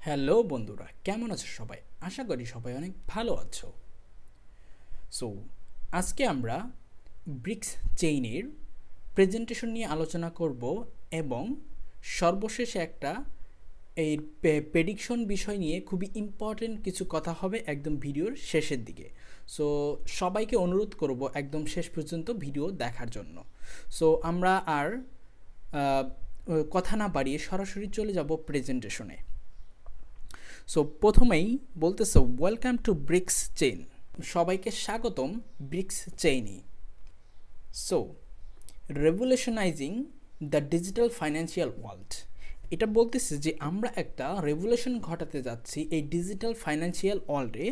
Hello বন্ধুরা, কেমন আছো সবাই? আশা করি সবাই অনেক ভালো আছো। সো আজকে আমরা ব্রিক্স চেইনের প্রেজেন্টেশন নিয়ে আলোচনা করব এবং সর্বশেষে একটা এই প্রেডিকশন বিষয় নিয়ে খুবই ইম্পর্টেন্ট কিছু কথা হবে একদম ভিডিওর শেষের দিকে। সো সবাইকে অনুরোধ করব একদম শেষ পর্যন্ত ভিডিও দেখার জন্য। সো আমরা আর কথা না বাড়িয়ে সরাসরি চলে যাব প্রেজেন্টেশনে। সো প্রথমেই বলতেছে ওয়েলকাম টু ব্রিক্স চেইন, সবাইকে স্বাগতম ব্রিক্স চেইনে। So revolutionising the digital financial world, এটা বলতেছে যে আমরা একটা রেভলিউশন ঘটাতে যাচ্ছি এই ডিজিটাল ফাইন্যান্সিয়াল ওয়ার্ল্ডে,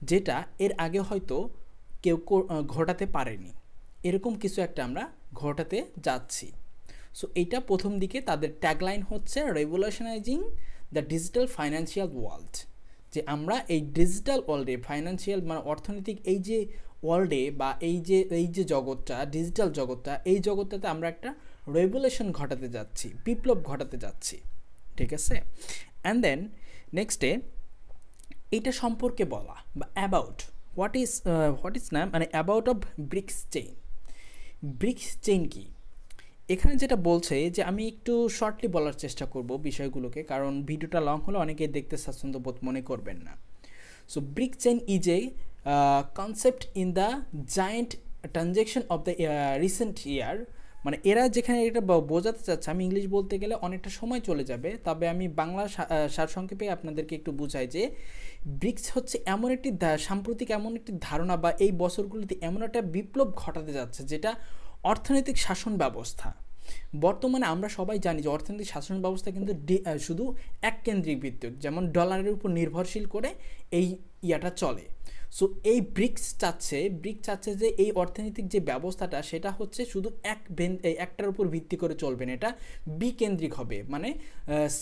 যেটা এর আগে হয়তো কেউ ঘটাতে পারেনি। এরকম কিছু একটা আমরা ঘটাতে যাচ্ছি। সো এইটা প্রথম দিকে তাদের ট্যাগলাইন হচ্ছে রেভলিউশনাইজিং দ্য ডিজিটাল ফাইন্যান্সিয়াল ওয়ার্ল্ড, যে আমরা এই ডিজিটাল ওয়ার্ল্ডে ফাইন্যান্সিয়াল মানে অর্থনৈতিক এই যে ওয়ার্ল্ডে বা এই যে জগৎটা, ডিজিটাল জগৎটা, এই জগৎটাতে আমরা একটা রেভলিউশন ঘটাতে যাচ্ছি, বিপ্লব ঘটাতে যাচ্ছি। ঠিক আছে? অ্যান্ড দেন নেক্সটে এইটা সম্পর্কে বলা বা অ্যাবাউট হোয়াট ইজ না মানে about of BRICS chain. BRICS chain কি? এখানে যেটা বলছে যে আমি একটু শর্টলি বলার চেষ্টা করব বিষয়গুলোকে, কারণ ভিডিওটা লং হলে অনেকে দেখতে স্বাচ্ছন্দ্যবোধ মনে করবেন না। So brick chain is a concept in the giant transaction of the recent year. মানে এরা যেখানে এটা বোঝাতে চাচ্ছে, আমি ইংলিশ বলতে গেলে অনেকটা সময় চলে যাবে, তবে আমি বাংলা সারসংক্ষেপে আপনাদেরকে একটু বুঝাই যে ব্রিক্স হচ্ছে এমন একটি সাম্প্রতিক এমন একটি ধারণা বা এই বছরগুলিতে এমন একটা বিপ্লব ঘটাতে যাচ্ছে যেটা অর্থনৈতিক শাসন ব্যবস্থা। বর্তমানে আমরা সবাই জানি যে অর্থনৈতিক শাসন ব্যবস্থা কিন্তু শুধু এক কেন্দ্রিক ভিত্তিক, যেমন ডলারের উপর নির্ভরশীল করে এই ইয়াটা চলে। সো এই ব্রিক্স চাচ্ছে যে এই অর্থনৈতিক যে ব্যবস্থাটা সেটা হচ্ছে শুধু একটার উপর ভিত্তি করে চলবে না, এটা বিকেন্দ্রিক হবে, মানে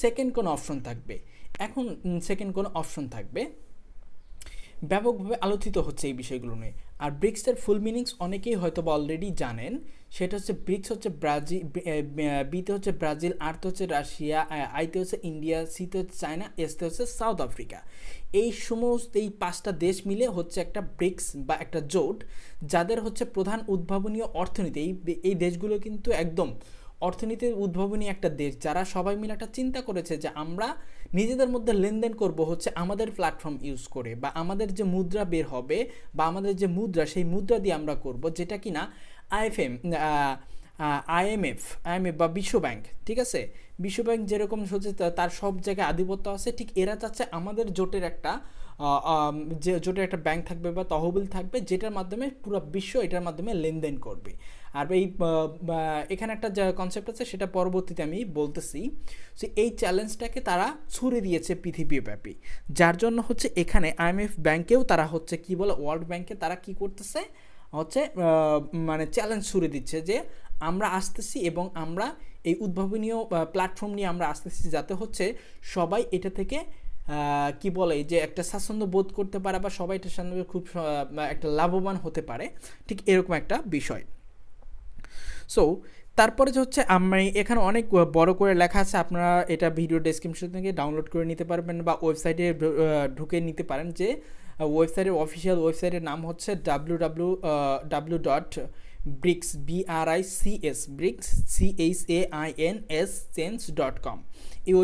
সেকেন্ড কোনো অপশন থাকবে। এখন সেকেন্ড কোনো অপশন থাকবে, ব্যাপকভাবে আলোচিত হচ্ছে এই বিষয়গুলো নিয়ে। আর ব্রিক্সের ফুল মিনিংস অনেকেই হয়তো বা অলরেডি জানেন। সেটা হচ্ছে ব্রিক্স হচ্ছে ব্রাজিল, বিতে হচ্ছে ব্রাজিল, আরতে হচ্ছে রাশিয়া, আইতে হচ্ছে ইন্ডিয়া, সিতে হচ্ছে চায়না, এসতে হচ্ছে সাউথ আফ্রিকা। এই সমস্ত এই 5টা দেশ মিলে হচ্ছে একটা ব্রিক্স বা একটা জোট, যাদের হচ্ছে প্রধান উদ্ভাবনীয় অর্থনীতি। এই দেশগুলো কিন্তু একদম অর্থনীতির উদ্ভাবনী একটা দেশ, যারা সবাই মিলে একটা চিন্তা করেছে যে আমরা নিজেদের মধ্যে লেনদেন করব হচ্ছে আমাদের প্ল্যাটফর্ম ইউজ করে, বা আমাদের যে মুদ্রা বের হবে বা আমাদের যে মুদ্রা সেই মুদ্রা দিয়ে আমরা করব, যেটা কিনা আইএমএফ বা বিশ্বব্যাংক, ঠিক আছে, বিশ্বব্যাংক যেরকম হচ্ছে তার সব জায়গায় আধিপত্য আছে, ঠিক এরা চাচ্ছে আমাদের জোটের একটা যে জোটের একটা ব্যাংক থাকবে বা তহবিল থাকবে, যেটার মাধ্যমে পুরো বিশ্ব এটার মাধ্যমে লেনদেন করবে। আর এই এখানে একটা যে কনসেপ্ট আছে সেটা পরবর্তীতে আমি বলতেছি। সো এই চ্যালেঞ্জটাকে তারা ছুড়ে দিয়েছে পৃথিবীব্যাপী, যার জন্য হচ্ছে এখানে আইএমএফ ব্যাংকেও তারা হচ্ছে কি বলে, ওয়ার্ল্ড ব্যাংকে তারা কি করতেছে হচ্ছে মানে চ্যালেঞ্জ ছুড়ে দিচ্ছে যে আমরা আসতেছি এবং আমরা এই উদ্ভাবনীয় প্ল্যাটফর্ম নিয়ে আমরা আসতেছি, যাতে হচ্ছে সবাই এটা থেকে কি বলে যে একটা স্বাচ্ছন্দ্য বোধ করতে পারে বা সবাই এটার সামনে খুব একটা লাভবান হতে পারে, ঠিক এরকম একটা বিষয়। সো তারপরে যে হচ্ছে আমি এখানে অনেক বড় করে লেখা আছে, আপনারা এটা ভিডিও ডেসক্রিপশন থেকে ডাউনলোড করে নিতে পারবেন বা ওয়েবসাইটে ঢুকে নিতে পারেন, যে ওয়েবসাইটের অফিসিয়াল ওয়েবসাইটের নাম হচ্ছে www.brics BRICS এই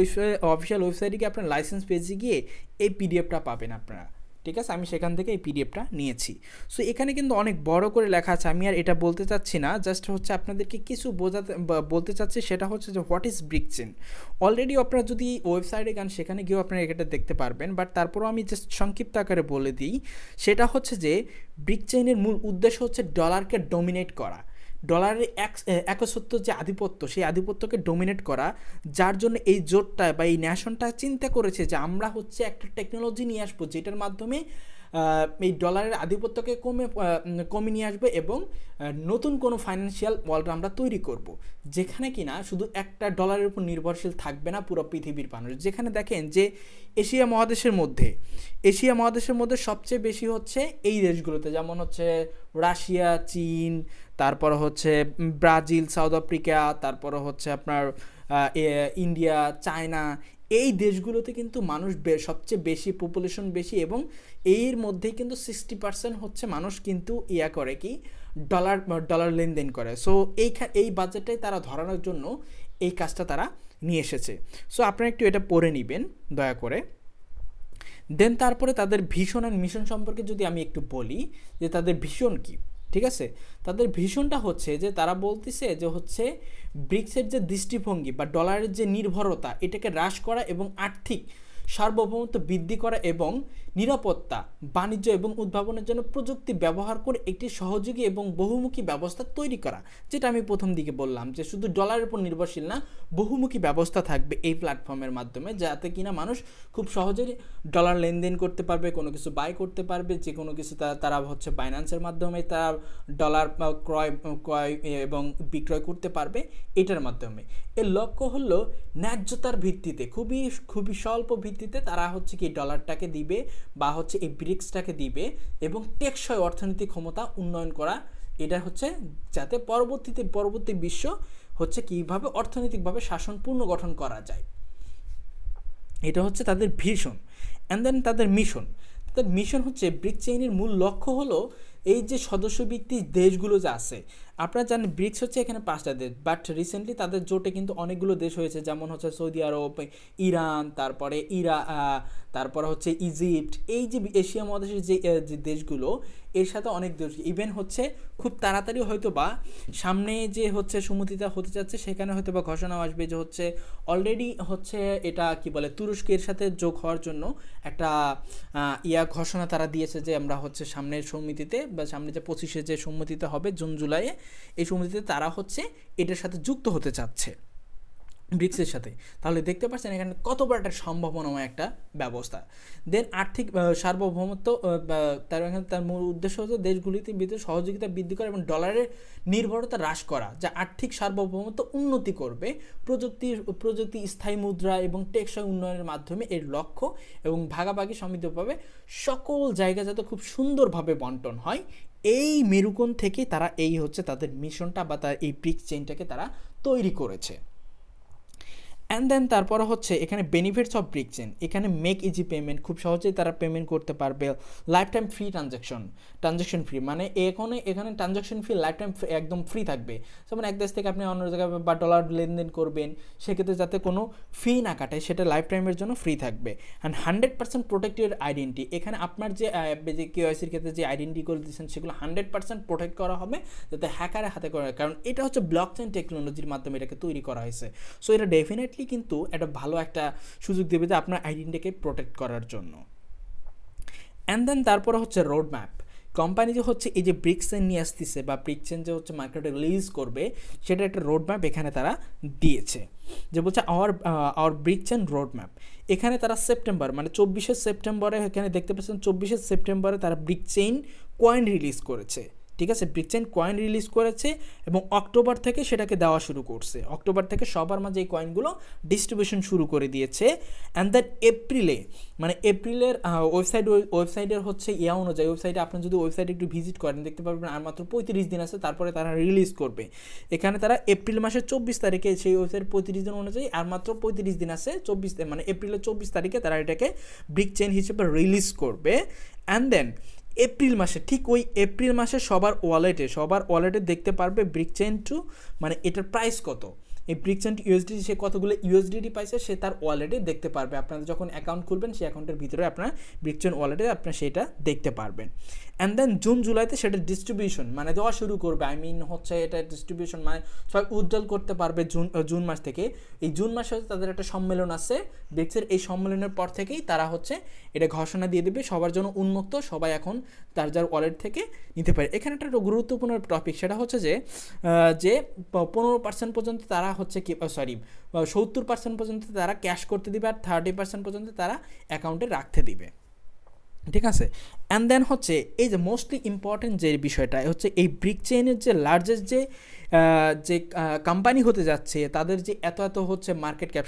অফিসিয়াল ওয়েবসাইটে গিয়ে আপনার লাইসেন্স পেজে গিয়ে এই পিডিএফটা পাবেন আপনারা। ঠিক আছে, আমি সেখান থেকে এই পিডিএফটা নিয়েছি। সো এখানে কিন্তু অনেক বড় করে লেখা আছে, আমি আর এটা বলতে চাচ্ছি না, জাস্ট হচ্ছে আপনাদেরকে কিছু বলতে চাচ্ছি, সেটা হচ্ছে যে what is brick chain. Already আপনারা যদি ওয়েবসাইটে গান সেখানে গিয়েও আপনারা এটা দেখতে পারবেন, বাট তারপরেও আমি জাস্ট সংক্ষিপ্ত আকারে বলে দিই। সেটা হচ্ছে যে ব্রিক চেইনের মূল উদ্দেশ্য হচ্ছে ডলারকে ডমিনেট করা, ডলারের একচ্ছত্ব যে আধিপত্য, সেই আধিপত্যকে ডোমিনেট করা, যার জন্য এই জোটটা বা এই ন্যাশনটা চিন্তা করেছে যে আমরা হচ্ছে একটা টেকনোলজি নিয়ে আসবো যেটার মাধ্যমে এই ডলারের আধিপত্যকে কমে নিয়ে আসবে এবং নতুন কোনো ফাইন্যান্সিয়াল ওয়ার্ল্ড আমরা তৈরি করব, যেখানে কিনা শুধু একটা ডলারের উপর নির্ভরশীল থাকবে না পুরো পৃথিবীর মানুষ। যেখানে দেখেন যে এশিয়া মহাদেশের মধ্যে সবচেয়ে বেশি হচ্ছে এই দেশগুলোতে, যেমন হচ্ছে রাশিয়া, চীন, তারপর হচ্ছে ব্রাজিল, সাউথ আফ্রিকা, তারপর হচ্ছে আপনার ইন্ডিয়া, চায়না, এই দেশগুলোতে কিন্তু মানুষ সবচেয়ে বেশি পপুলেশন বেশি, এবং এর মধ্যেই কিন্তু 60% হচ্ছে মানুষ কিন্তু করে কি ডলার লেনদেন করে। সো এই বাজেটটাই তারা ধরানোর জন্য এই কাজটা তারা নিয়ে এসেছে। সো আপনারা একটু এটা পড়ে নেবেন দয়া করে। দেন তারপরে তাদের ভিশন অ্যান্ড মিশন সম্পর্কে যদি আমি একটু বলি যে তাদের ভিশন কি, ঠিক আছে। তাদের ভিশনটা হচ্ছে যে তারা বলতেছে যে হচ্ছে ব্রিক্সের যে দৃষ্টিভঙ্গি বা ডলারের যে নির্ভরতা এটাকে হ্রাস করা এবং আর্থিক সার্বভৌমত্ব বৃদ্ধি করা এবং নিরাপত্তা, বাণিজ্য এবং উদ্ভাবনের জন্য প্রযুক্তি ব্যবহার করে একটি সহযোগী এবং বহুমুখী ব্যবস্থা তৈরি করা, যেটা আমি প্রথম দিকে বললাম যে শুধু ডলারের উপর নির্ভরশীল না, বহুমুখী ব্যবস্থা থাকবে এই প্ল্যাটফর্মের মাধ্যমে, যাতে কিনা মানুষ খুব সহজেই ডলার লেনদেন করতে পারবে, কোনো কিছু বাই করতে পারবে, যে কোনো কিছু তারা হচ্ছে বাইন্যান্সের মাধ্যমে তারা ডলার ক্রয় এবং বিক্রয় করতে পারবে এটার মাধ্যমে। এর লক্ষ্য হলো ন্যায্যতার ভিত্তিতে, খুবই স্বল্প ভিত্তিতে তারা হচ্ছে কি ডলারটাকে দিবে বা হচ্ছে এই ব্রিক্সটাকে দিবে এবং টেকসই অর্থনৈতিক ক্ষমতা উন্নয়ন করা, এটা হচ্ছে যাতে পরবর্তী বিশ্ব হচ্ছে কীভাবে অর্থনৈতিকভাবে শাসন পুনর্গঠন করা যায়। এটা হচ্ছে তাদের ভিশন। অ্যান্ড দেন তাদের মিশন হচ্ছে ব্রিক্স চেইনের মূল লক্ষ্য হলো এই যে সদস্যভিত্তিক দেশগুলো যে আছে, আপনারা জানেন ব্রিক্স হচ্ছে এখানে 5টা দেশ, বাট রিসেন্টলি তাদের জোটে কিন্তু অনেকগুলো দেশ হয়েছে, যেমন হচ্ছে সৌদি আরব, ইরান, তারপরে তারপরে হচ্ছে ইজিপ্ট। এই যে এশিয়া মহাদেশের যে দেশগুলো, এর সাথে অনেক দেশ ইভেন হচ্ছে খুব তাড়াতাড়ি হয়তো বা সামনে যে হচ্ছে সমুদ্রিতা হতে যাচ্ছে সেখানে হয়তো বা ঘোষণা আসবে যে হচ্ছে অলরেডি হচ্ছে এটা কি বলে তুরস্কের সাথে যোগ হওয়ার জন্য একটা ঘোষণা তারা দিয়েছে যে আমরা হচ্ছে সামনের সমিতিতে বা সামনে যে 25-এ যে সম্মতিতে হবে জুন জুলাইয়ে, এই সমিতিতে তারা হচ্ছে এটার সাথে যুক্ত হতে চাচ্ছে ব্রিক্সের সাথে। তাহলে দেখতে পাচ্ছেন এখানে কত বড় একটা সম্ভাবনাময় একটা ব্যবস্থা। দেন আর্থিক সার্বভৌমত্ব, তার মূল উদ্দেশ্য হচ্ছে দেশগুলিতে ভিতরে সহযোগিতা বৃদ্ধি করা এবং ডলারের নির্ভরতা হ্রাস করা, যা আর্থিক সার্বভৌমত্ব উন্নতি করবে। প্রযুক্তি, স্থায়ী মুদ্রা এবং টেকসই উন্নয়নের মাধ্যমে এর লক্ষ্য এবং ভাগাভাগি সমৃদ্ধভাবে সকল জায়গা যাতে খুব সুন্দরভাবে বন্টন হয়, এই মেরুকোণ থেকে তারা এই হচ্ছে তাদের মিশনটা বা তার এই ব্রিক্স চেইনটাকে তারা তৈরি করেছে। অ্যান্ড দেন তারপরে হচ্ছে এখানে বেনিফিটস অফ ব্রিক্স চেইন, এখানে মেক ইজি পেমেন্ট, খুব সহজেই তারা পেমেন্ট করতে পারবে, life time free transaction free, মানে এখানে ট্রানজ্যাকশন ফ্রি লাইফ টাইম একদম ফ্রি থাকবে। যেমন এক দেশ থেকে আপনি অন্য জায়গায় বা ডলার লেনদেন করবেন, সেক্ষেত্রে যাতে কোনো ফি না কাটে সেটা লাইফ টাইমের জন্য ফ্রি থাকবে। অ্যান্ড 100% প্রোটেক্টেড আইডেন্টি, এখানে আপনার যে কেওয়াইসির ক্ষেত্রে যে আইডেন্টি করে দিচ্ছেন সেগুলো 100% প্রোটেক্ট করা হবে যাতে হ্যাকারে হাতে করে, কারণ এটা হচ্ছে ব্লকচেইন টেকনোলজির মাধ্যমে এটাকে তৈরি করা হয়েছে। সো এটা ডেফিনেটলি কিন্তু একটা ভালো একটা সুযোগ দেবে যে আপনার আইডেন্টিটিকে প্রোটেক্ট করার জন্য। অ্যান্ড দেন তারপরে হচ্ছে রোড ম্যাপ, কোম্পানি যে হচ্ছে এই যে ব্রিক্স চেইন নিয়ে আসতেছে বা ব্রিক্স চেইন যে হচ্ছে মার্কেটে রিলিজ করবে, সেটা একটা রোড ম্যাপ এখানে তারা দিয়েছে, যে বলছে our BRICS chain road map. এখানে তারা সেপ্টেম্বর মানে 24শে সেপ্টেম্বরে, এখানে দেখতে পাচ্ছেন 24শে সেপ্টেম্বরে তারা ব্রিক্স চেইন কয়েন রিলিজ করেছে, ঠিক আছে। ব্রিক্স চেইন কয়েন রিলিজ করেছে এবং অক্টোবর থেকে সেটাকে দেওয়া শুরু করছে, অক্টোবর থেকে সবার মাঝে এই কয়েনগুলো ডিস্ট্রিবিউশন শুরু করে দিয়েছে। অ্যান্ড দেন এপ্রিলের ওয়েবসাইটের হচ্ছে অনুযায়ী, ওয়েবসাইটে আপনি যদি ওয়েবসাইটে একটু ভিজিট করেন দেখতে পারবেন আর মাত্র 35 দিন আছে, তারপরে তারা রিলিজ করবে। এখানে তারা এপ্রিল মাসের 24 তারিখে, সেই ওয়েবসাইট 35 দিন অনুযায়ী আর মাত্র 35 দিন আছে, মানে এপ্রিলের 24 তারিখে তারা এটাকে ব্রিক্স চেইন হিসেবে রিলিজ করবে। অ্যান্ড দেন এপ্রিল মাসে, ঠিক ওই এপ্রিল মাসে সবার ওয়ালেটে দেখতে পারবে ব্রিক্স চেইন 2, মানে এটার প্রাইস কত, এই ব্রিক্স চেইন ইউএসডি সে কতগুলো ইউএসডিটি পাইছে সে তার ওয়ালেটে দেখতে পারবে। আপনারা যখন অ্যাকাউন্ট খুলবেন সেই অ্যাকাউন্টের ভিতরে আপনার ব্রিক্স চেইন ওয়ালেটে আপনার সেটা দেখতে পারবেন। অ্যান্ড দেন জুন জুলাইতে সেটা ডিস্ট্রিবিউশন মানে দেওয়া শুরু করবে, হচ্ছে এটা ডিস্ট্রিবিউশন মানে সবাই উইথড্রল করতে পারবে জুন মাস থেকে। এই জুন মাসে হচ্ছে তাদের একটা সম্মেলন আছে ব্রিক্সের, এই সম্মেলনের পর থেকেই তারা হচ্ছে এটা ঘোষণা দিয়ে দেবে সবার জন্য উন্মুক্ত, সবাই এখন তার যার ওয়ালেট থেকে নিতে পারে। এখানে একটা গুরুত্বপূর্ণ টপিক, সেটা হচ্ছে যে 15% পর্যন্ত তারা হচ্ছে কি 70% পর্যন্ত তারা ক্যাশ করতে দিবে আর 30% পর্যন্ত তারা অ্যাকাউন্টে রাখতে দিবে, ঠিক আছে। অ্যান্ড দেন হচ্ছে এই যে মোস্টলি ইম্পর্টেন্ট যে বিষয়টা হচ্ছে এই ব্রিক্স চেইনের যে লার্জেস্ট যে কোম্পানি হতে যাচ্ছে, তাদের যে এত হচ্ছে মার্কেট ক্যাপ,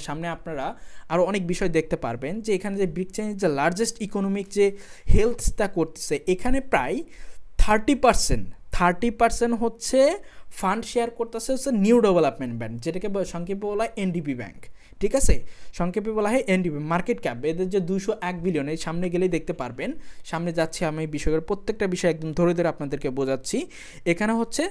সামনে আপনারা আরও অনেক বিষয় দেখতে পারবেন যে এখানে যে ব্রিক্স চেইনের যে লার্জেস্ট ইকোনমিক যে হেলথটা করতেছে, এখানে প্রায় 30% হচ্ছে ফান্ড শেয়ার করতেছে হচ্ছে নিউ ডেভেলপমেন্ট ব্যাংক, যেটাকে সংক্ষেপে বলা হয় এনডিবি ব্যাংক, ঠিক আছে, সংক্ষেপে বলা হয় এনডিবি। মার্কেট ক্যাপ এদের যে 201 বিলিয়ন, এই সামনে গেলেই দেখতে পারবেন, সামনে যাচ্ছি আমি বিষয়ের প্রত্যেকটা বিষয় একদম ধরে ধরে আপনাদেরকে বোঝাচ্ছি। এখানে হচ্ছে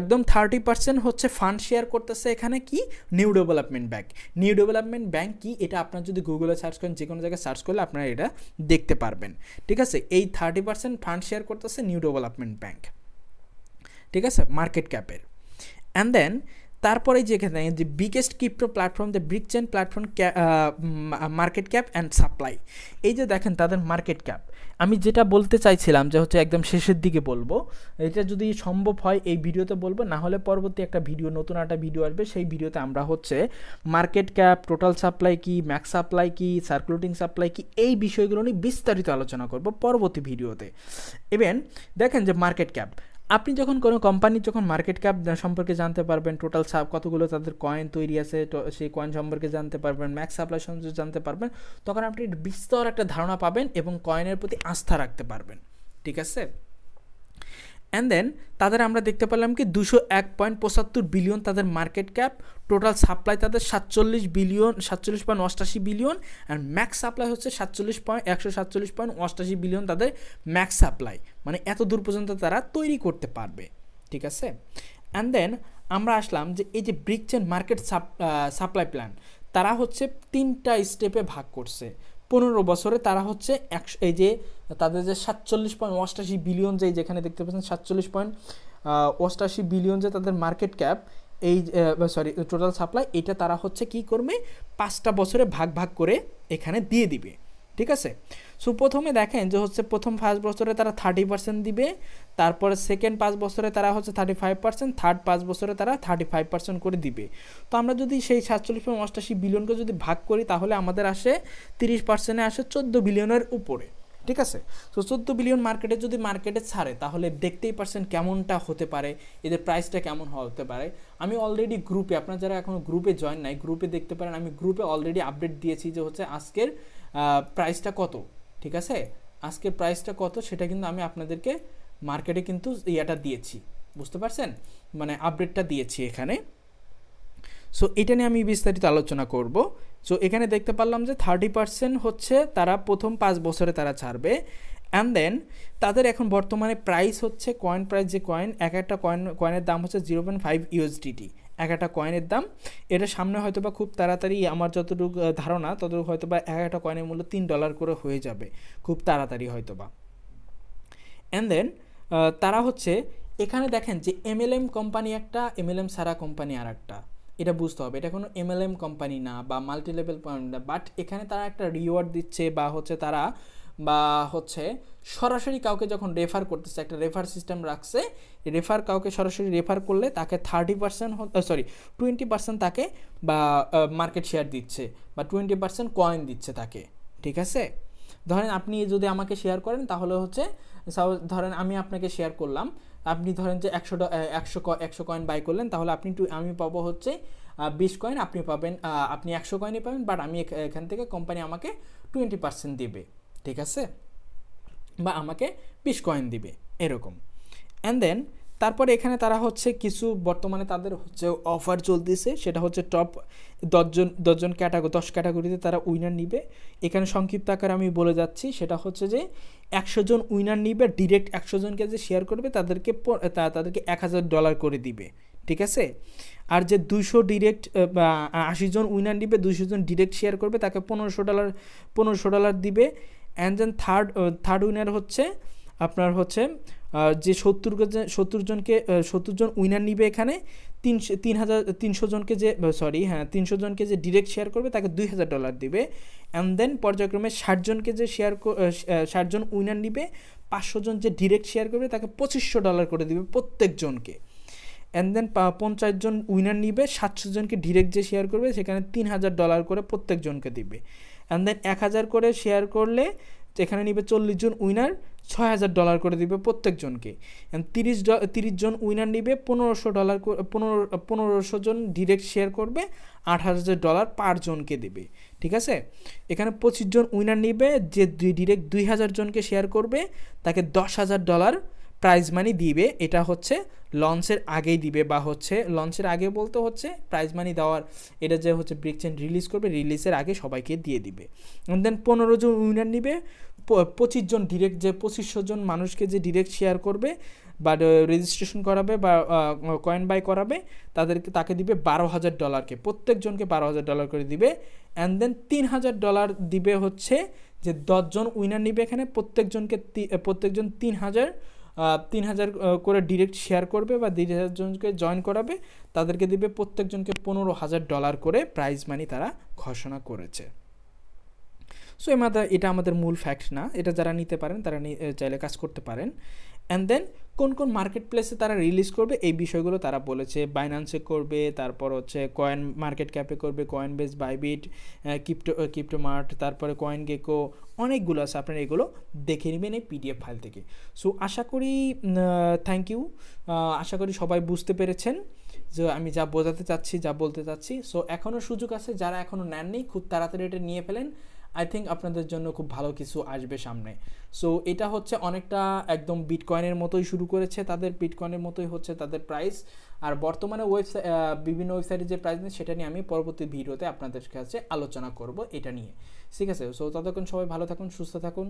একদম 30% হচ্ছে ফান্ড শেয়ার করতেছে এখানে কি new development bank. New development bank কি, এটা আপনার যদি গুগলে সার্চ করেন, যে কোনো জায়গায় সার্চ করলে আপনারা এটা দেখতে পারবেন। ঠিক আছে, এই 30% ফান্ড শেয়ার করতেছে নিউ ডেভেলপমেন্ট ব্যাংক। ঠিক আছে, মার্কেট ক্যাপের। অ্যান্ড দেন তারপরে যেখানে যে biggest crypto platform, the brick chain platform market cap and supply. এই যে দেখেন তাদের মার্কেট ক্যাপ, আমি যেটা বলতে চাইছিলাম যে হচ্ছে একদম শেষের দিকে বলবো, এটা যদি সম্ভব হয় এই ভিডিওতে বলবো, না হলে পরবর্তী একটা ভিডিও, নতুন একটা ভিডিও আসবে, সেই ভিডিওতে আমরা হচ্ছে মার্কেট ক্যাপ, টোটাল সাপ্লাই কি, ম্যাক্স সাপ্লাই কি, সার্কুলেটিং সাপ্লাই কি, এই বিষয়গুলো নিয়ে বিস্তারিত আলোচনা করব পরবর্তী ভিডিওতে। ইভেন দেখেন যে মার্কেট ক্যাপ, আপনি যখন কোনো কোম্পানির যখন মার্কেট ক্যাপ সম্পর্কে জানতে পারবেন, টোটাল কতগুলো তাদের কয়েন তৈরি আছে, সেই কয়েন সম্পর্কে জানতে পারবেন, ম্যাক্স সাপ্লাই সম্পর্কে জানতে পারবেন, তখন আপনি বিস্তর একটা ধারণা পাবেন এবং কয়েনের প্রতি আস্থা রাখতে পারবেন। ঠিক আছে, অ্যান্ড দেন তাদের আমরা দেখতে পেলাম কি 201.75 বিলিয়ন তাদের মার্কেট ক্যাপ, টোটাল সাপ্লাই তাদের 47.88 বিলিয়ন, অ্যান্ড ম্যাক্স সাপ্লাই হচ্ছে 147.88 বিলিয়ন তাদের ম্যাক্স সাপ্লাই, মানে এত দূর পর্যন্ত তারা তৈরি করতে পারবে। ঠিক আছে, অ্যান্ড দেন আমরা আসলাম যে এই যে brick chain market supply plan, তারা হচ্ছে 3টা স্টেপে ভাগ করছে। 15 বছরে তারা হচ্ছে এই যে তাদের যে 47.88 বিলিয়ন, যে যেখানে দেখতে পাচ্ছেন 47.88 বিলিয়ন যে তাদের মার্কেট ক্যাপ, এই টোটাল সাপ্লাই, এটা তারা হচ্ছে কি করবে, 5টা বছরে ভাগ ভাগ করে এখানে দিয়ে দিবে। ঠিক আছে, সো প্রথমে দেখেন যে হচ্ছে প্রথম 5 বছরে তারা 30% দিবে, তারপরে সেকেন্ড 5 বছরে তারা হচ্ছে 35%, থার্ড 5 বছরে তারা 35% করে দিবে। তো আমরা যদি সেই 47.88 বিলিয়নকে যদি ভাগ করি, তাহলে আমাদের আসে 30%-এ আসে 14 বিলিয়নের উপরে। ঠিক আছে, তো 14 বিলিয়ন মার্কেটে যদি মার্কেটে ছাড়ে, তাহলে দেখতেই পারছেন কেমনটা হতে পারে, এদের প্রাইসটা কেমন হতে পারে। আমি অলরেডি গ্রুপে, আপনারা যারা এখনও গ্রুপে জয়েন নাই, গ্রুপে দেখতে পারেন, আমি গ্রুপে অলরেডি আপডেট দিয়েছি যে হচ্ছে আজকের প্রাইসটা কত। ঠিক আছে, আজকের প্রাইসটা কত সেটা কিন্তু আমি আপনাদেরকে মার্কেটে কিন্তু ইয়াটা দিয়েছি, বুঝতে পারছেন, মানে আপডেটটা দিয়েছি এখানে। সো এটা নিয়ে আমি বিস্তারিত আলোচনা করব। সো এখানে দেখতে পারলাম যে 30% হচ্ছে তারা প্রথম 5 বছরে তারা ছাড়বে। অ্যান্ড দেন তাদের এখন বর্তমানে প্রাইস হচ্ছে, কয়েন প্রাইস, যে কয়েন, এক একটা কয়েনের দাম হচ্ছে 0.5 USDT এক একটা কয়েনের দাম। এটা সামনে হয়তো বা খুব তাড়াতাড়ি, আমার যতটুকু ধারণা ততটুকু হয়তো বা এক একটা কয়েনের মূল্য $3 করে হয়ে যাবে খুব তাড়াতাড়ি হয়তো বা। অ্যান্ড দেন তারা হচ্ছে এখানে দেখেন যে MLM কোম্পানি একটা, MLM সারা কোম্পানি আর একটা, এটা বুঝতে হবে, এটা কোনো MLM কোম্পানি না বা মাল্টি লেভেল কোম্পানি না, বাট এখানে তারা একটা রিওয়ার্ড দিচ্ছে, বা হচ্ছে তারা বা হচ্ছে সরাসরি কাউকে যখন রেফার করতেছে, একটা রেফার সিস্টেম রাখছে, রেফার কাউকে সরাসরি রেফার করলে তাকে 20% তাকে বা মার্কেট শেয়ার দিচ্ছে, বা 20% কয়েন দিচ্ছে তাকে। ঠিক আছে, ধরেন আপনি যদি আমাকে শেয়ার করেন, তাহলে হচ্ছে ধরেন আমি আপনাকে শেয়ার করলাম, আপনি ধরেন যে 100 কয়েন বাই করলেন, তাহলে আমি পাবো হচ্ছে 20 কয়েন, আপনি পাবেন, আপনি 100 কয়েনই পাবেন, বাট আমি এখান থেকে কোম্পানি আমাকে 20% দিবে। ঠিক আছে, বা আমাকে 20 কয়েন দিবে এরকম। অ্যান্ড দেন তারপরে এখানে তারা হচ্ছে কিছু বর্তমানে তাদের হচ্ছে অফার চলতেছে, সেটা হচ্ছে টপ 10 ক্যাটাগরিতে তারা উইনার নিবে। এখানে সংক্ষিপ্ত আকারে আমি বলে যাচ্ছি, সেটা হচ্ছে যে 100 জন উইনার নিবে, ডিরেক্ট 100 জনকে যে শেয়ার করবে তাদেরকে $1000 করে দিবে। ঠিক আছে, আর যে 200 ডিরেক্ট বা 80 জন উইনার নিবে, 200 জন ডিরেক্ট শেয়ার করবে, তাকে $1500 দিবে। অ্যান্ড দেন থার্ড উইনার হচ্ছে আপনার হচ্ছে যে 70 জন উইনার নিবে, এখানে 300 জনকে যে 300 জনকে যে ডিরেক্ট শেয়ার করবে তাকে $2000 দিবে। অ্যান্ড দেন পর্যায়ক্রমে 60 জনকে যে 60 জন উইনার নিবে, 500 জন যে ডিরেক্ট শেয়ার করবে তাকে $2500 করে দিবে প্রত্যেকজনকে। অ্যান্ড দেন 50 জন উইনার নিবে, 700 জনকে ডিরেক্ট যে শেয়ার করবে সেখানে $3000 করে প্রত্যেকজনকে দিবে। অ্যান্ড দেন 1000 করে শেয়ার করলে এখানে নিবে 40 জন উইনার, $6000 করে দিবে প্রত্যেকজনকে। 30 জন উইনার নিবে, $1500 জন ডিরেক্ট শেয়ার করবে, $8000 পার জনকে দেবে। ঠিক আছে, এখানে 25 জন উইনার নিবে, যে ডিরেক্ট 2000 জনকে শেয়ার করবে তাকে $10,000 প্রাইজ মানি দিবে, এটা হচ্ছে লঞ্চের আগেই দিবে, বা হচ্ছে লঞ্চের আগে বলতে হচ্ছে প্রাইজ মানি দেওয়ার, এটা যে হচ্ছে ব্রিক চেইন রিলিজ করবে, রিলিজের আগে সবাইকে দিয়ে দিবে। দেন 15 জন উইনার নিবে, 25 জন ডিরেক্ট, যে 2500 জন মানুষকে যে ডিরেক্ট শেয়ার করবে বা রেজিস্ট্রেশন করাবে বা কয়েন বাই করাবে, তাকে দিবে $12,000, প্রত্যেকজনকে $12,000 করে দিবে। অ্যান্ড দেন $3,000 দিবে হচ্ছে যে 10 জন উইনার নিবে, এখানে প্রত্যেকজন 3,000 করে ডিরেক্ট শেয়ার করবে বা 3,000 জনকে জয়েন করাবে, তাদেরকে দিবে প্রত্যেকজনকে $15,000 করে প্রাইজ মানি তারা ঘোষণা করেছে। সো এটা আমাদের মূল ফ্যাক্ট না, এটা যারা নিতে পারেন তারা চাইলে কাজ করতে পারেন। অ্যান্ড দেন কোন কোন মার্কেট প্লেসে তারা রিলিজ করবে এই বিষয়গুলো তারা বলেছে। বাইন্যান্সে করবে, তারপর হচ্ছে কয়েন মার্কেট ক্যাপে করবে, কয়েনবেস, বাইবিট, ক্রিপ্টোমার্ট, তারপরে কয়েন গেকো, অনেকগুলো আছে, আপনারা এগুলো দেখে নেবেন এই পিডিএফ ফাইল থেকে। সো আশা করি থ্যাংক ইউ, আশা করি সবাই বুঝতে পেরেছেন যে আমি যা বোঝাতে চাচ্ছি, যা বলতে চাচ্ছি। সো এখনও সুযোগ আছে, যারা এখনও নেননি খুব তাড়াতাড়ি এটা নিয়ে ফেলেন, আই থিঙ্ক আপনাদের জন্য খুব ভালো কিছু আসবে সামনে। সো এটা হচ্ছে অনেকটা একদম বিটকয়েনের মতোই শুরু করেছে, তাদের বিটকয়েনের মতোই হচ্ছে তাদের প্রাইস। আর বর্তমানে বিভিন্ন ওয়েবসাইটে যে প্রাইস নেই সেটা নিয়ে আমি পরবর্তী ভিডিওতে আপনাদের কাছে আলোচনা করব এটা নিয়ে, ঠিক আছে। সো ততক্ষণ সবাই ভালো থাকুন, সুস্থ থাকুন।